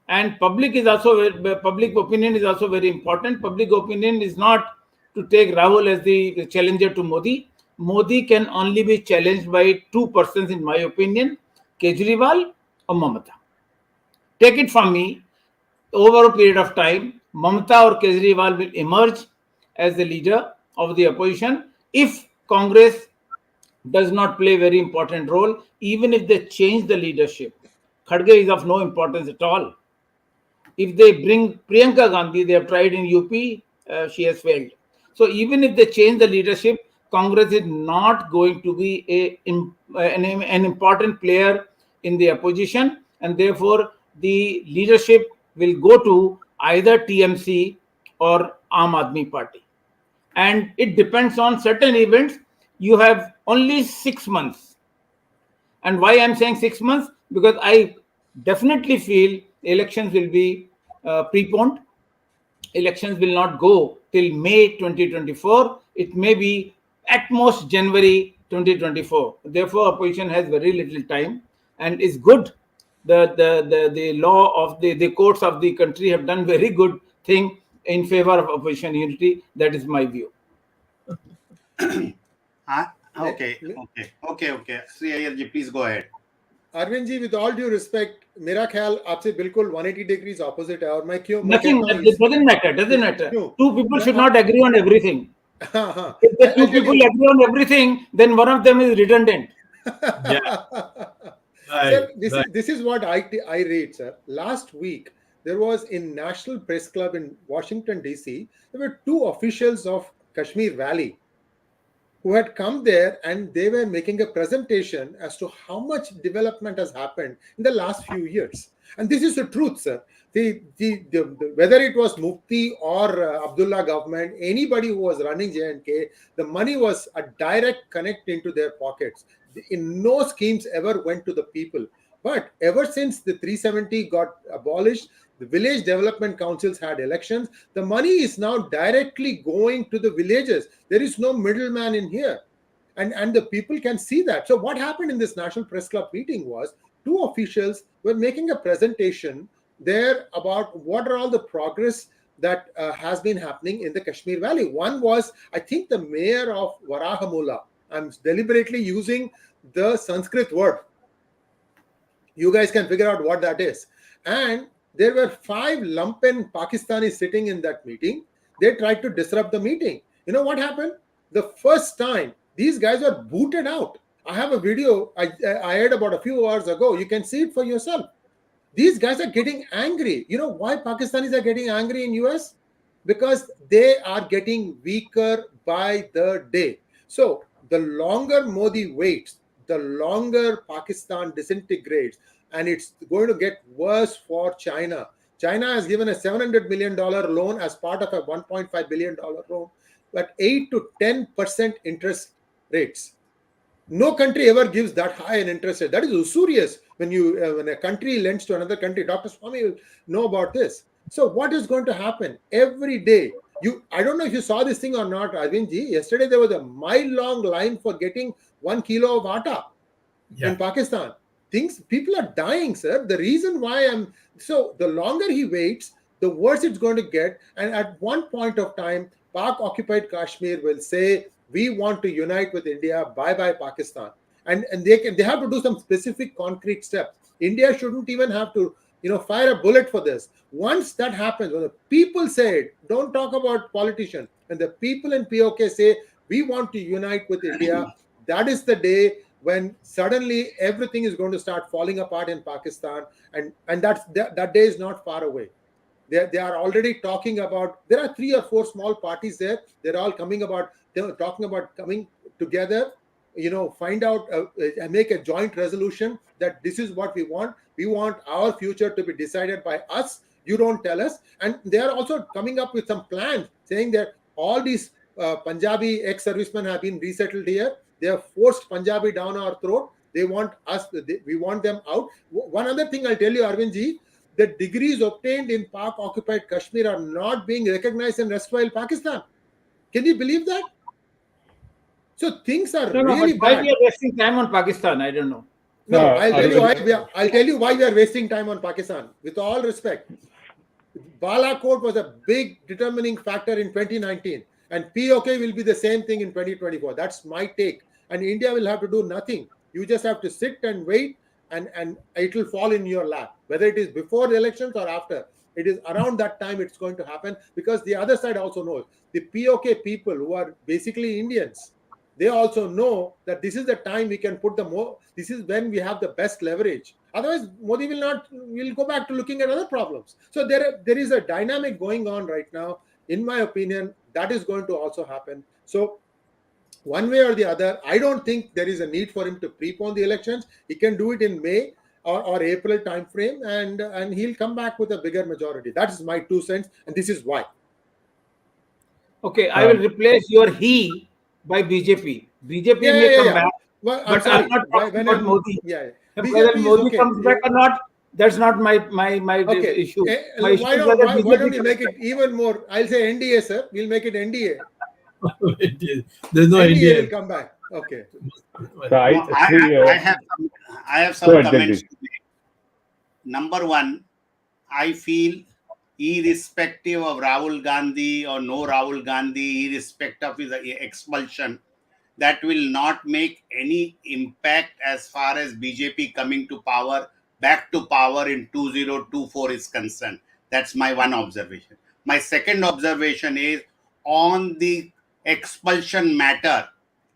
And public opinion is also very important. Public opinion is not to take Rahul as the challenger to Modi. Modi can only be challenged by two persons, in my opinion, Kejriwal or Mamata. Take it from me, over a period of time, Mamata or Kejriwal will emerge as the leader of the opposition if Congress does not play a very important role, even if they change the leadership. Khadge is of no importance at all. If they bring Priyanka Gandhi, they have tried in UP, she has failed. So even if they change the leadership, Congress is not going to be an important player in the opposition, and therefore the leadership will go to either TMC or Aam Aadmi Party. And it depends on certain events. You have only 6 months. And why I'm saying 6 months? Because I definitely feel elections will be preponed. Elections will not go till May 2024. It may be at most January 2024. Therefore, opposition has very little time, and it's good. The law of the courts of the country have done very good thing in favor of opposition unity. That is my view. Okay. Sree Iyer ji, please go ahead. Arvind ji, with all due respect, मेरा ख्याल आपसे बिल्कुल 180 degrees opposite है और मैं क्यों nothing, it doesn't matter. No. Two people should not agree on everything. If the two people agree on everything, then one of them is redundant. Yeah. Sir, this is what I read, sir. Last week, there was in National Press Club in Washington, D.C., there were two officials of Kashmir Valley. who had come there, and they were making a presentation as to how much development has happened in the last few years. And this is the truth, sir. Whether it was Mufti or Abdullah government, anybody who was running J&K, the money was a direct connect into their pockets. In no schemes ever went to the people. But ever since the 370 got abolished, the village development councils had elections. The money is now directly going to the villages. There is no middleman in here. And the people can see that. So what happened in this National Press Club meeting was two officials were making a presentation there about what are all the progress that has been happening in the Kashmir Valley. One was, I think, the mayor of Varahamula. I'm deliberately using the Sanskrit word. You guys can figure out what that is. And there were 5 lumpen Pakistanis sitting in that meeting. They tried to disrupt the meeting. You know what happened? The first time, these guys were booted out. I have a video I aired about a few hours ago. You can see it for yourself. These guys are getting angry. You know why Pakistanis are getting angry in US? Because they are getting weaker by the day. So the longer Modi waits, the longer Pakistan disintegrates, and it's going to get worse for China. China has given a $700 million loan as part of a $1.5 billion loan, but 8 to 10% interest rates. No country ever gives that high an interest rate. That is usurious when when a country lends to another country. Dr. Swamy will know about this. So what is going to happen every day? I don't know if you saw this thing or not, Arvind ji. Yesterday there was a mile-long line for getting 1 kilo of atta in Pakistan. People are dying, sir. The reason why the longer he waits, the worse it's going to get. And at one point of time, Pak-occupied Kashmir will say, we want to unite with India, bye-bye Pakistan. And they have to do some specific concrete steps. India shouldn't even have to fire a bullet for this. Once that happens, when the people say it, don't talk about politicians, and the people in POK say, we want to unite with India, that is the day when suddenly everything is going to start falling apart in Pakistan. And that day is not far away. They are already talking about, there are 3 or 4 small parties there. They're all talking about coming together, find out, make a joint resolution that this is what we want. We want our future to be decided by us. You don't tell us. And they are also coming up with some plans saying that all these Punjabi ex-servicemen have been resettled here. They have forced Punjabi down our throat. They want us, we want them out. One other thing I'll tell you, Arvind ji, the degrees obtained in Pak-occupied Kashmir are not being recognized in erstwhile Pakistan. Can you believe that? So things are really bad. Why we are wasting time on Pakistan? I don't know. No, I'll tell you why we are wasting time on Pakistan. With all respect, Balakot was a big determining factor in 2019, and POK will be the same thing in 2024. That's my take. And India will have to do nothing. You just have to sit and wait, and it will fall in your lap. Whether it is before the elections or after, it is around that time it's going to happen, because the other side also knows. The POK people, who are basically Indians, they also know that this is the time we can put this is when we have the best leverage. Otherwise, Modi will go back to looking at other problems. So there is a dynamic going on right now. In my opinion, that is going to also happen. So one way or the other, I don't think there is a need for him to prepone the elections. He can do it in May or April timeframe, and he'll come back with a bigger majority. That is my 2 cents, and this is why. Okay, I will replace your he by BJP. BJP may come back, well, but I'm not talking about Modi. Whether Modi comes back or not, that's not my issue. My why don't we make it even more? I'll say NDA, sir. We'll make it NDA. There's no NDA will come back. Okay. So I have some comments to make. Number one, I feel irrespective of Rahul Gandhi or no Rahul Gandhi, irrespective of his expulsion, that will not make any impact as far as BJP coming to power, back to power in 2024 is concerned. That's my one observation. My second observation is on the expulsion matter,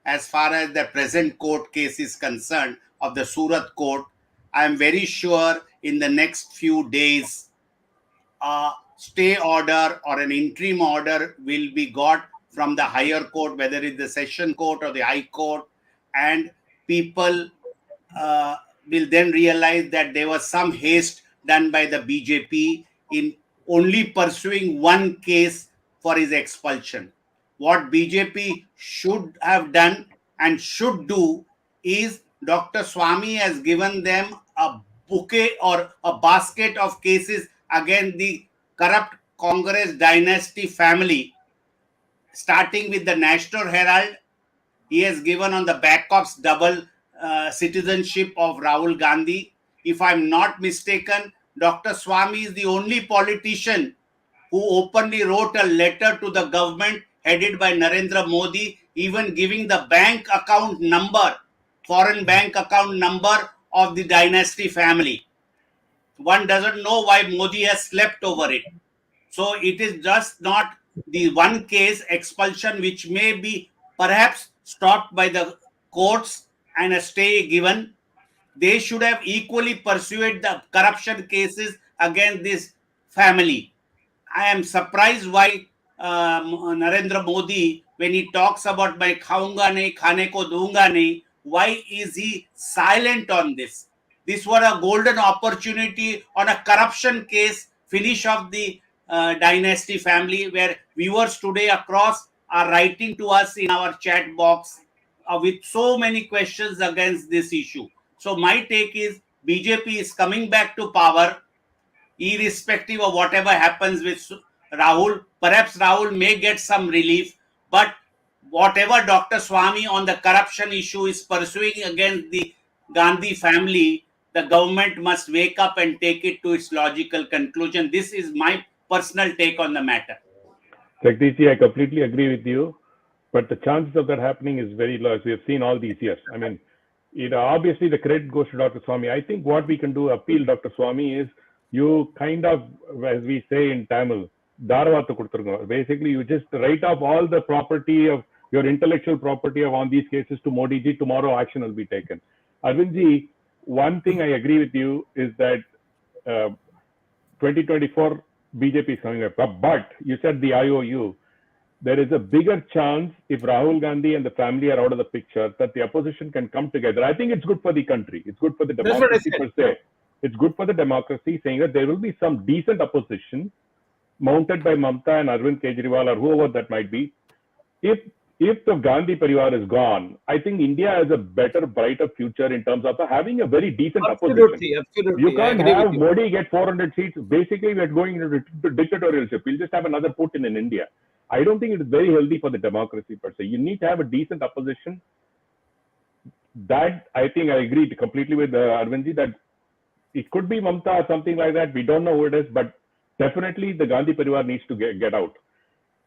as far as the present court case is concerned of the Surat court. I am very sure in the next few days, a stay order or an interim order will be got from the higher court, whether it's the session court or the high court, and people will then realize that there was some haste done by the BJP in only pursuing one case for his expulsion. What BJP should have done and should do is Dr. Swamy has given them a bouquet or a basket of cases against the corrupt Congress dynasty family, starting with the National Herald. He has given on the back of double citizenship of Rahul Gandhi. If I'm not mistaken, Dr. Swamy is the only politician who openly wrote a letter to the government headed by Narendra Modi, even giving the bank account number, foreign bank account number of the dynasty family. One doesn't know why Modi has slept over it. So it is just not the one case, expulsion, which may be perhaps stopped by the courts and a stay given. They should have equally pursued the corruption cases against this family. I am surprised why Narendra Modi, when he talks about "Main khaunga nahi, khane ko dunga nahi," why is he silent on this? This was a golden opportunity on a corruption case, finish of the dynasty family, where viewers today across are writing to us in our chat box with so many questions against this issue. So my take is BJP is coming back to power, irrespective of whatever happens with Rahul. Perhaps Rahul may get some relief, but whatever Dr. Swamy on the corruption issue is pursuing against the Gandhi family, the government must wake up and take it to its logical conclusion. This is my personal take on the matter. Jagdishji, I completely agree with you, but the chances of that happening is very low, as we have seen all these years. I mean, obviously the credit goes to Dr. Swamy. I think what we can do, appeal Dr. Swamy, is you kind of, as we say in Tamil, basically you just write off all the property of your intellectual property on these cases to Modi ji. Tomorrow action will be taken. Arvind ji, one thing I agree with you is that 2024 BJP is coming up, but you said the IOU. There is a bigger chance, if Rahul Gandhi and the family are out of the picture, that the opposition can come together. I think it's good for the country. It's good for the democracy per se. It's good for the democracy, saying that there will be some decent opposition mounted by Mamta and Arvind Kejriwal or whoever that might be. If the Gandhi Parivar is gone, I think India has a better, brighter future in terms of having a very decent opposition. Absolutely. You can't have Modi get 400 seats. Basically, we're going into dictatorialship. We'll just have another Putin in India. I don't think it is very healthy for the democracy per se. You need to have a decent opposition. That, I think I agree completely with Arvindji, that it could be Mamta or something like that. We don't know who it is, but definitely the Gandhi Parivar needs to get out.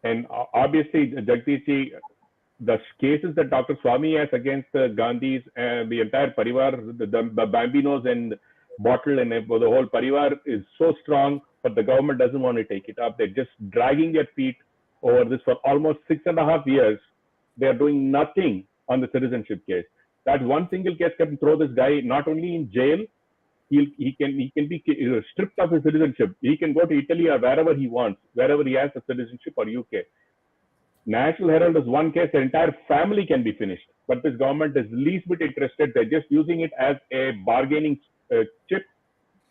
And obviously, Jagdishji, the cases that Dr. Swamy has against the Gandhis, the entire Parivar, the Bambinos and Bottle and the whole Parivar is so strong, but the government doesn't want to take it up. They're just dragging their feet over this for almost 6.5 years. They are doing nothing on the citizenship case. That one single case can throw this guy not only in jail, he can be stripped of his citizenship. He can go to Italy or wherever he wants, wherever he has a citizenship, or UK. National Herald is one case, the entire family can be finished. But this government is least bit interested. They're just using it as a bargaining chip.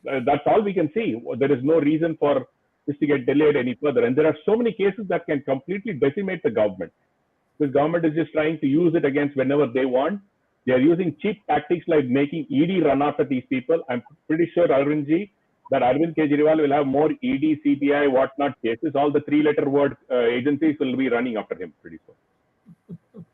That's all we can see. There is no reason for this to get delayed any further. And there are so many cases that can completely decimate the government. This government is just trying to use it against whenever they want. They are using cheap tactics like making ED run after these people. I'm pretty sure, Arvindji, that Arvind Kejriwal will have more ED, CBI, whatnot cases. All the three-letter word agencies will be running after him pretty soon.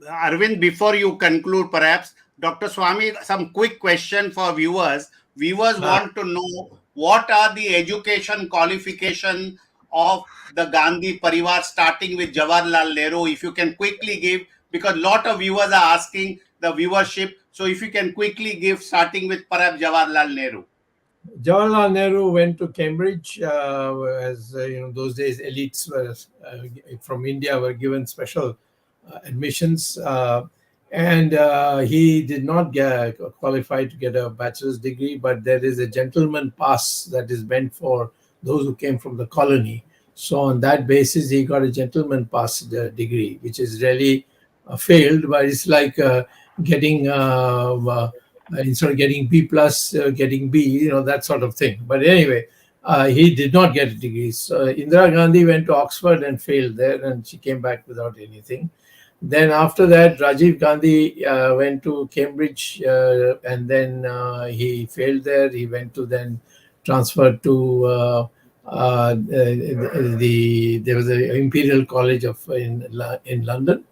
Arvind, before you conclude, perhaps, Dr. Swamy, some quick question for viewers. Viewers want to know what are the education qualification of the Gandhi Parivar, starting with Jawaharlal Nehru. If you can quickly give, because a lot of viewers are asking the viewership. So if you can quickly give, starting with perhaps Jawaharlal Nehru. Jawaharlal Nehru went to Cambridge, as those days elites were from India were given special admissions, and he did not get qualified to get a bachelor's degree, but there is a gentleman pass that is meant for those who came from the colony. So on that basis, he got a gentleman pass degree, which is really failed, but it's like getting instead of getting B plus, getting B, that sort of thing. But anyway, he did not get a degree. So Indira Gandhi went to Oxford and failed there, and she came back without anything. Then after that, Rajiv Gandhi went to Cambridge, and then he failed there. He went to then transferred to there was an Imperial College in London.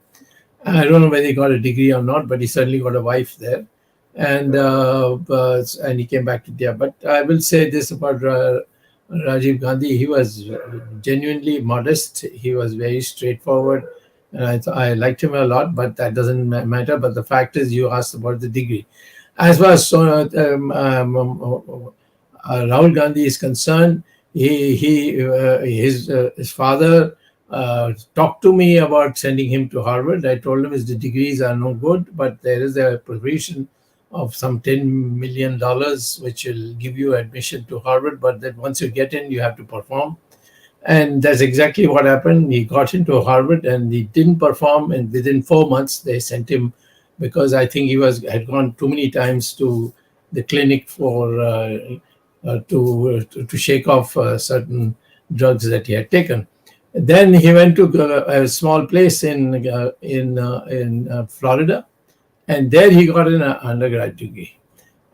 I don't know whether he got a degree or not, but he certainly got a wife there, and he came back to India. But I will say this about Rajiv Gandhi: he was genuinely modest. He was very straightforward. And I liked him a lot, but that doesn't matter. But the fact is, you asked about the degree. As far as Rahul Gandhi is concerned, his father talked to me about sending him to Harvard. I told him his degrees are no good, but there is a provision of some $10 million which will give you admission to Harvard. But that once you get in, you have to perform. And that's exactly what happened. He got into Harvard and he didn't perform. And within 4 months, they sent him, because I think he had gone too many times to the clinic for to shake off certain drugs that he had taken. Then he went to a small place in Florida, and there he got an undergrad degree.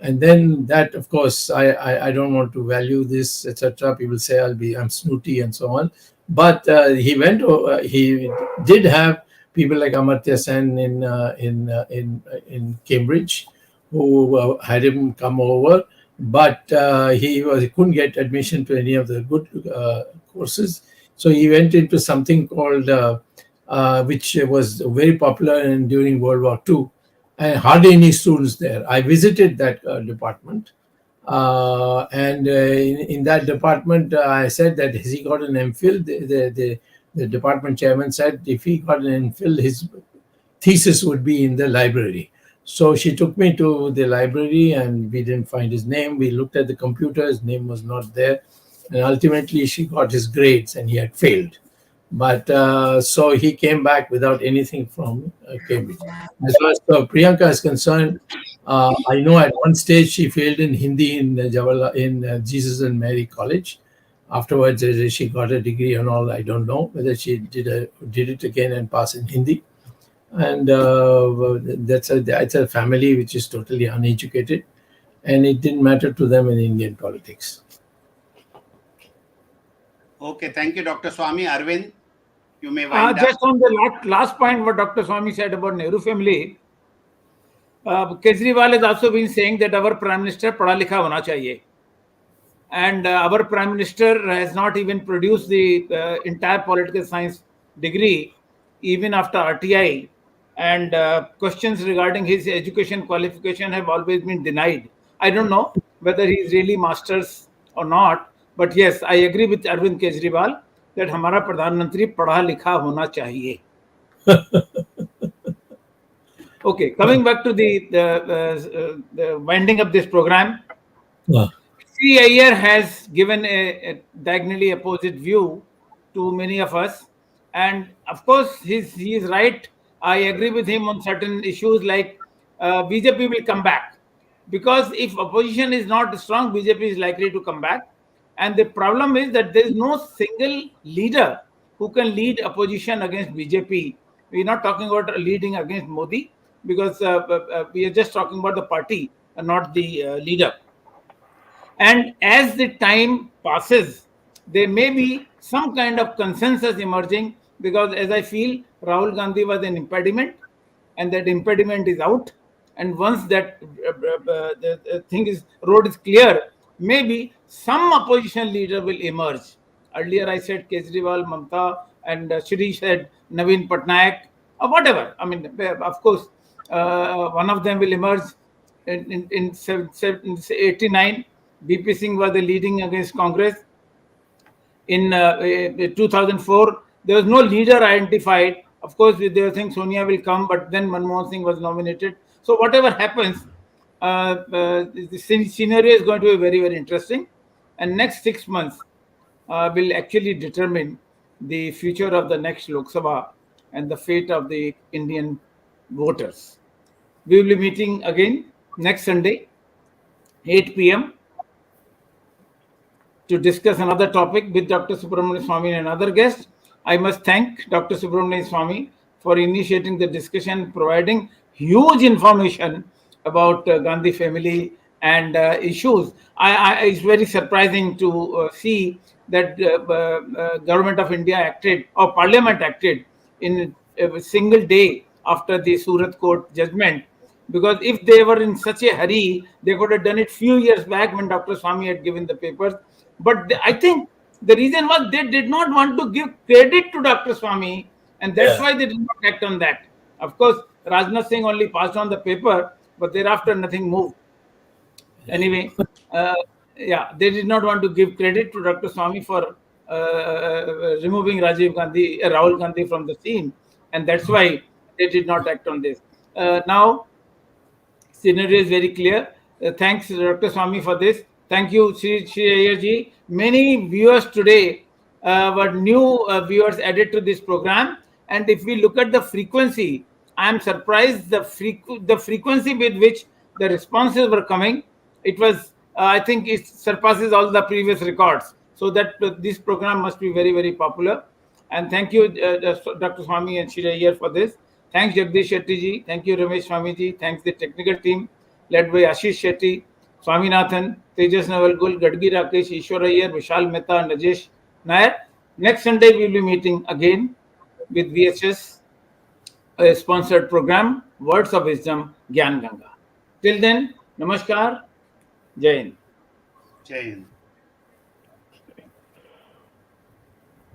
And then that, of course, I don't want to value this, etc. People say I'm snooty and so on. But he did have people like Amartya Sen in Cambridge who had him come over, but he couldn't get admission to any of the good courses. So he went into something called, which was very popular during World War II. And hardly any students there. I visited that department, and in that department, I said that has he got an MPhil? The department chairman said if he got an MPhil, his thesis would be in the library. So she took me to the library, and we didn't find his name. We looked at the computer; his name was not there, and ultimately she got his grades, and he had failed. But so he came back without anything from Cambridge. As far as Priyanka is concerned, I know at one stage she failed in Hindi in Jesus and Mary College. Afterwards, she got a degree and all. I don't know whether she did it again and pass in Hindi. And it's a family which is totally uneducated, and it didn't matter to them in Indian politics. Okay, thank you, Dr. Swamy. Arvind, you may wind up. Just on the last point, what Dr. Swamy said about Nehru family, Kejriwal has also been saying that our Prime Minister padha likha hona chahiye. And our Prime Minister has not even produced the entire political science degree, even after RTI. And questions regarding his education qualification have always been denied. I don't know whether he's really masters or not. But yes, I agree with Arvind Kejriwal that हमारा प्रधानमंत्री पढ़ा लिखा होना चाहिए. Okay, coming back to the winding up this program. Sree Iyer has given a diagonally opposite view to many of us, and of course he is right. I agree with him on certain issues like BJP will come back, because if opposition is not strong, BJP is likely to come back. And the problem is that there is no single leader who can lead opposition against BJP. We are not talking about leading against Modi, because we are just talking about the party and not the leader. And as the time passes, there may be some kind of consensus emerging, because as I feel, Rahul Gandhi was an impediment, and that impediment is out. And once that road is clear, maybe some opposition leader will emerge. Earlier I said Kejriwal, Mamta, and Sree said Naveen Patnaik, or whatever. I mean, of course, one of them will emerge. In 89, BP Singh was the leading against Congress. In 2004, there was no leader identified. Of course, they were saying Sonia will come, but then Manmohan Singh was nominated. So whatever happens, the scenario is going to be very, very interesting. And next 6 months, will actually determine the future of the next Lok Sabha and the fate of the Indian voters. We will be meeting again next Sunday, 8 p.m. to discuss another topic with Dr. Subramanian Swamy and another guest. I must thank Dr. Subramanian Swamy for initiating the discussion, providing huge information about Gandhi family and issues. It's very surprising to see that government of India acted, or Parliament acted, in a single day after the Surat court judgment. Because if they were in such a hurry, they could have done it few years back when Dr. Swamy had given the papers. But I think the reason was they did not want to give credit to Dr. Swamy, and that's why they did not act on that. Of course, Rajnath Singh only passed on the paper, but thereafter nothing moved. Anyway, they did not want to give credit to Dr. Swamy for removing Rahul Gandhi from the scene, and that's why they did not act on this. Now, scenario is very clear. Thanks, Dr. Swamy, for this. Thank you, Sree Iyer ji. Many viewers today were new viewers added to this program. And if we look at the frequency, I am surprised the frequency with which the responses were coming. It was, I think, it surpasses all the previous records. So that this program must be very, very popular. And thank you, Dr. Swamy and Sree Iyer, for this. Thanks, Jagdish Shetty ji. Thank you, Ramesh Swamy ji. Thanks, the technical team led by Ashish Shetty, Swaminathan, Tejas Navalgul, Gadgi Rakesh, Ishwar Iyer, Vishal Mehta, Najesh Nair. Next Sunday, we will be meeting again with VHS sponsored program, Words of Wisdom, Gyan Ganga. Till then, Namaskar, Jai Hind. Jai Hind.